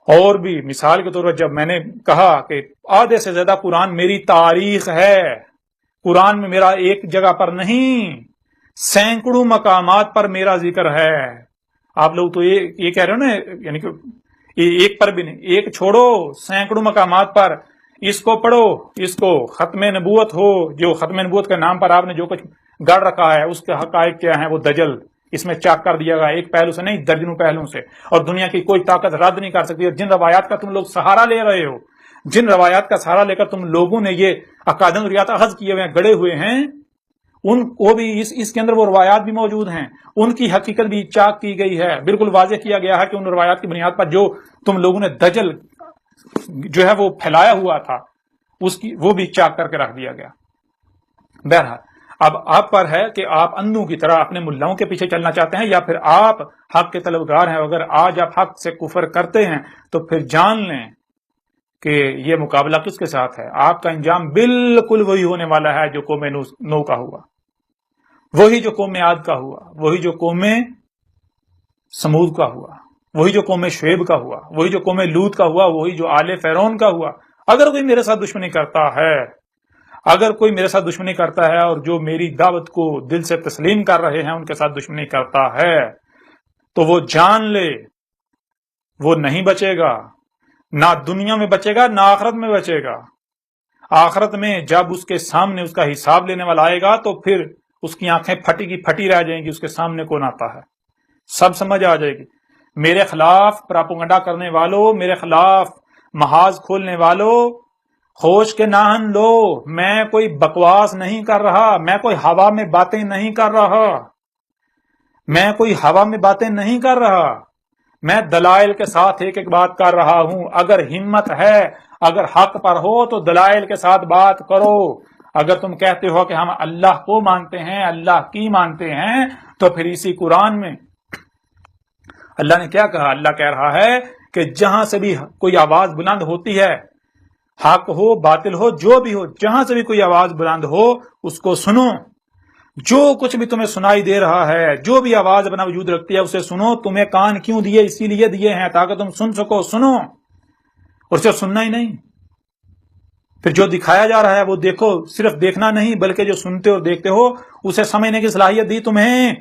اور بھی مثال کے طور پر جب میں نے کہا کہ آدھے سے زیادہ قرآن میری تاریخ ہے، قرآن میں میرا ایک جگہ پر نہیں، سینکڑوں مقامات پر میرا ذکر ہے. آپ لوگ تو یہ کہہ رہے ہو نا، یعنی کہ ایک پر بھی نہیں، ایک چھوڑو، سینکڑوں مقامات پر اس کو پڑھو، اس کو ختم نبوت ہو، جو ختم نبوت کے نام پر آپ نے جو کچھ گڑ رکھا ہے اس کے حقائق کیا ہیں وہ دجل اس میں چاک کر دیا گیا، ایک پہلو سے نہیں درجنوں پہلوں سے، اور دنیا کی کوئی طاقت رد نہیں کر سکتی. اور جن روایات کا تم لوگ سہارا لے رہے ہو، جن روایات کا سہارا لے کر تم لوگوں نے یہ اکادن ریات اخذ کیے ہوئے ہیں، گڑے ہوئے ہیں، ان کو بھی اس کے اندر وہ روایات بھی موجود ہیں، ان کی حقیقت بھی چاک کی گئی ہے. بالکل واضح کیا گیا ہے کہ ان روایات کی بنیاد پر جو تم لوگوں نے دجل جو ہے وہ پھیلایا ہوا تھا اس کی وہ بھی چاک کر کے رکھ دیا گیا. بہرحال اب آپ پر ہے کہ آپ اندھوں کی طرح اپنے ملاؤں کے پیچھے چلنا چاہتے ہیں یا پھر آپ حق کے طلبگار ہیں. اگر آج آپ حق سے کفر کرتے ہیں تو پھر جان لیں کہ یہ مقابلہ کس کے ساتھ ہے. آپ کا انجام بالکل وہی ہونے والا ہے جو قوم نو کا ہوا، وہی جو قوم عاد کا ہوا، وہی جو قوم سمود کا ہوا، وہی جو قوم شعیب کا ہوا، وہی جو قوم لوط کا ہوا، وہی جو آل فرعون کا ہوا. اگر کوئی میرے ساتھ دشمنی کرتا ہے، اگر کوئی میرے ساتھ دشمنی کرتا ہے اور جو میری دعوت کو دل سے تسلیم کر رہے ہیں ان کے ساتھ دشمنی کرتا ہے تو وہ جان لے وہ نہیں بچے گا، نہ دنیا میں بچے گا نہ آخرت میں بچے گا. آخرت میں جب اس کے سامنے اس کا حساب لینے والا آئے گا تو پھر اس کی آنکھیں پھٹی کی پھٹی رہ جائیں گی. اس کے سامنے کون آتا ہے سب سمجھ آ جائے گی. میرے خلاف پراپگنڈا کرنے والوں، میرے خلاف محاذ کھولنے والوں، ہوش کے نہن لو. میں کوئی بکواس نہیں کر رہا، میں کوئی ہوا میں باتیں نہیں کر رہا، میں کوئی ہوا میں باتیں نہیں کر رہا، میں دلائل کے ساتھ ایک ایک بات کر رہا ہوں. اگر ہمت ہے، اگر حق پر ہو تو دلائل کے ساتھ بات کرو. اگر تم کہتے ہو کہ ہم اللہ کو مانتے ہیں، اللہ کی مانتے ہیں، تو پھر اسی قرآن میں اللہ نے کیا کہا؟ اللہ کہہ رہا ہے کہ جہاں سے بھی کوئی آواز بلند ہوتی ہے، حق ہو باطل ہو جو بھی ہو، جہاں سے بھی کوئی آواز بلند ہو اس کو سنو. جو کچھ بھی تمہیں سنائی دے رہا ہے، جو بھی آواز اپنا وجود رکھتی ہے اسے سنو. تمہیں کان کیوں دیے؟ اسی لیے دیے ہیں تاکہ تم سن سکو. سنو، اور صرف سننا ہی نہیں، پھر جو دکھایا جا رہا ہے وہ دیکھو. صرف دیکھنا نہیں بلکہ جو سنتے اور دیکھتے ہو اسے سمجھنے کی صلاحیت دی تمہیں،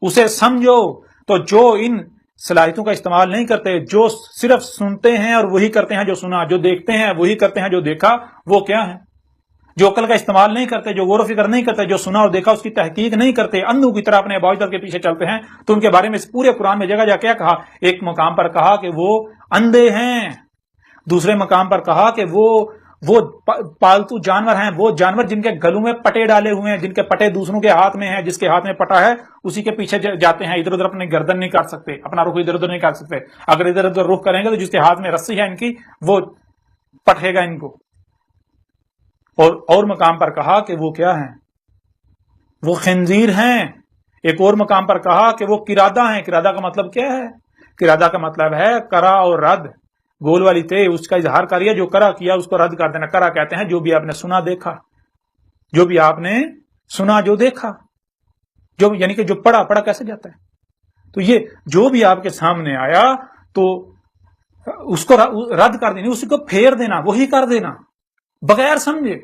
اسے سمجھو. تو جو ان صلاحیتوں کا استعمال نہیں کرتے، جو صرف سنتے ہیں اور وہی کرتے ہیں جو سنا، جو دیکھتے ہیں وہی کرتے ہیں جو دیکھا، وہ کیا ہے؟ جو عقل کا استعمال نہیں کرتے، جو غور و فکر نہیں کرتے، جو سنا اور دیکھا اس کی تحقیق نہیں کرتے، اندھوں کی طرح اپنے باوجود کے پیچھے چلتے ہیں. تو ان کے بارے میں اس پورے قرآن میں جگہ جگہ کیا کہا؟ ایک مقام پر کہا کہ وہ اندھے ہیں، دوسرے مقام پر کہا کہ وہ پالتو جانور ہیں، وہ جانور جن کے گلوں میں پٹے ڈالے ہوئے ہیں، جن کے پٹے دوسروں کے ہاتھ میں ہیں. جس کے ہاتھ میں پٹا ہے اسی کے پیچھے جاتے ہیں، ادھر ادھر اپنی گردن نہیں کاٹ سکتے، اپنا رخ ادھر ادھر نہیں کاٹ سکتے. اگر ادھر ادھر رخ کریں گے تو جس کے ہاتھ میں رسی ہے ان کی وہ پٹھے گا ان کو. اور مقام پر کہا کہ وہ کیا ہیں؟ وہ خنزیر ہیں. ایک اور مقام پر کہا کہ وہ قرادہ ہیں. قرادہ کا مطلب کیا ہے؟ قرادہ کا مطلب ہے کرا اور رد، گول والی تے اس کا اظہار کریے، جو کرا کیا اس کو رد کر دینا. کرا کہتے ہیں جو بھی آپ نے سنا دیکھا، جو بھی آپ نے سنا جو دیکھا، جو یعنی کہ جو پڑھا کیسے جاتا ہے. تو یہ جو بھی آپ کے سامنے آیا تو اس کو رد کر دینا، اسی کو پھیر دینا، وہی کر دینا بغیر سمجھے.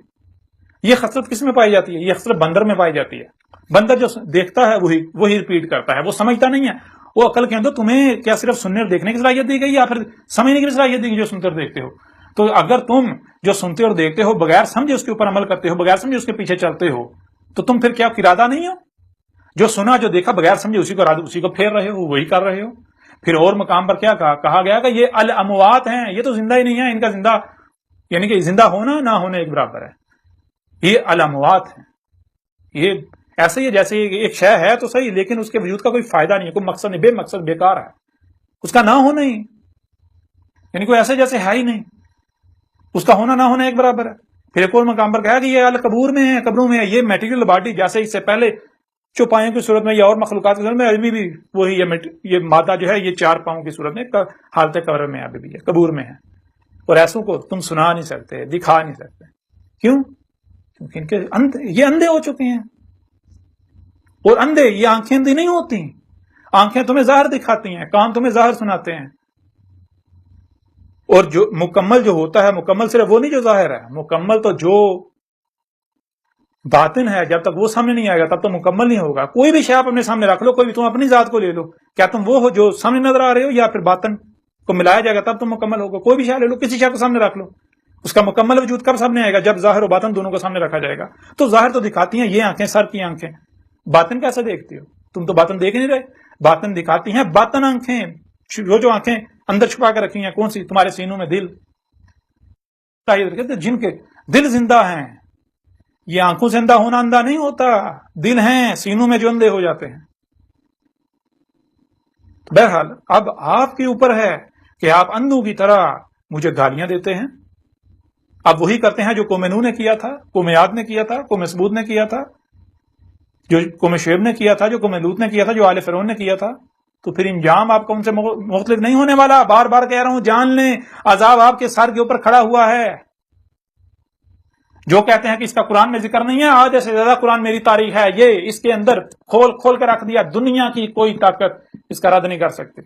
یہ خصلت کس میں پائی جاتی ہے؟ یہ خصلت بندر میں پائی جاتی ہے. بندر جو دیکھتا ہے وہی ریپیٹ کرتا ہے، وہ سمجھتا نہیں ہے. وہ عقل کے اندر تمہیں کیا صرف سننے اور دیکھنے کی صلاحیت دی گئی یا پھر سمجھنے کی صلاحیت دی گئی جو سنتے اور دیکھتے ہو؟ تو اگر تم جو سنتے اور دیکھتے ہو بغیر سمجھے اس کے اوپر عمل کرتے ہو، بغیر سمجھے اس کے پیچھے چلتے ہو، تو تم پھر کیا قرادہ نہیں ہو؟ جو سنا جو دیکھا بغیر سمجھے اسی کو پھیر رہے ہو، وہی کر رہے ہو. پھر اور مقام پر کیا کہا گیا کہ یہ الاموات ہیں، یہ تو زندہ ہی نہیں ہے. ان کا زندہ یعنی کہ زندہ ہونا نہ ہونا ایک برابر ہے. یہ الاموات ہیں. یہ ایسے ہی جیسے ایک شے ہے تو صحیح، لیکن اس کے وجود کا کوئی فائدہ نہیں ہے، کوئی مقصد نہیں، بے مقصد بیکار ہے. اس کا نہ ہونا ہی یعنی کوئی ایسے جیسے ہے ہی نہیں، اس کا ہونا نہ ہونا ایک برابر ہے. پھر ایک اور مقام پر کہا کہ یہ القبور میں ہے، قبروں میں ہے. یہ میٹیریل باڈی جیسے اس سے پہلے چوپایوں کی صورت میں یا اور مخلوقات کی صورت میں ابھی بھی وہی یہ مادہ جو ہے یہ 4 پاؤں کی صورت میں حالت قبر میں ابھی بھی ہے، قبور میں ہے. اور ایسوں کو تم سنا نہیں سکتے، دکھا نہیں سکتے. کیوں؟ کیونکہ یہ اندھے ہو چکے ہیں. اور اندھے یہ آنکھیں اندھی نہیں ہوتی. آنکھیں تمہیں ظاہر دکھاتی ہیں، کان تمہیں ظاہر سناتے ہیں. اور جو مکمل جو ہوتا ہے، مکمل صرف وہ نہیں جو ظاہر ہے، مکمل تو جو باطن ہے، جب تک وہ سامنے نہیں آئے گا تب تو مکمل نہیں ہوگا۔ کوئی بھی شے آپ اپنے سامنے رکھ لو، کوئی بھی، تم اپنی ذات کو لے لو، کیا تم وہ ہو جو سامنے نظر آ رہے ہو، یا پھر باطن کو ملایا جائے گا تب تم مکمل ہوگا؟ کوئی بھی شے لے لو، کسی شے کو سامنے رکھ لو، اس کا مکمل وجود کب سامنے آئے گا؟ جب ظاہر و باطن دونوں کو سامنے رکھا جائے گا۔ تو ظاہر تو دکھاتی ہیں یہ آنکھیں، سر کی آنکھیں، باطن کیسے دیکھتی ہو؟ تم تو باطن دیکھ نہیں رہے، باطن دکھاتی ہیں باطن آنکھیں، جو آنکھیں اندر چھپا کے رکھی ہیں، کون سی؟ تمہارے سینوں میں دل، جن کے دل زندہ ہیں۔ یہ آنکھوں سے اندھا ہونا اندھا نہیں ہوتا، دل ہیں سینوں میں جو اندھے ہو جاتے ہیں۔ بہرحال اب آپ کے اوپر ہے کہ آپ اندھوں کی طرح مجھے گالیاں دیتے ہیں۔ اب وہی کرتے ہیں جو قوم نوح نے کیا تھا، قوم عاد نے کیا تھا، قوم ثمود نے کیا تھا، جو قوم شعیب نے کیا تھا، جو قوم لوط نے کیا تھا، جو آل فرعون نے کیا تھا۔ تو پھر انجام آپ کو ان سے مختلف نہیں ہونے والا۔ بار بار کہہ رہا ہوں، جان لیں عذاب آپ کے سر کے اوپر کھڑا ہوا ہے۔ جو کہتے ہیں کہ اس کا قرآن میں ذکر نہیں ہے، آدھے سے زیادہ قرآن میری تاریخ ہے، یہ اس کے اندر کھول کھول کے رکھ دیا، دنیا کی کوئی طاقت اس کا رد نہیں کر سکتی۔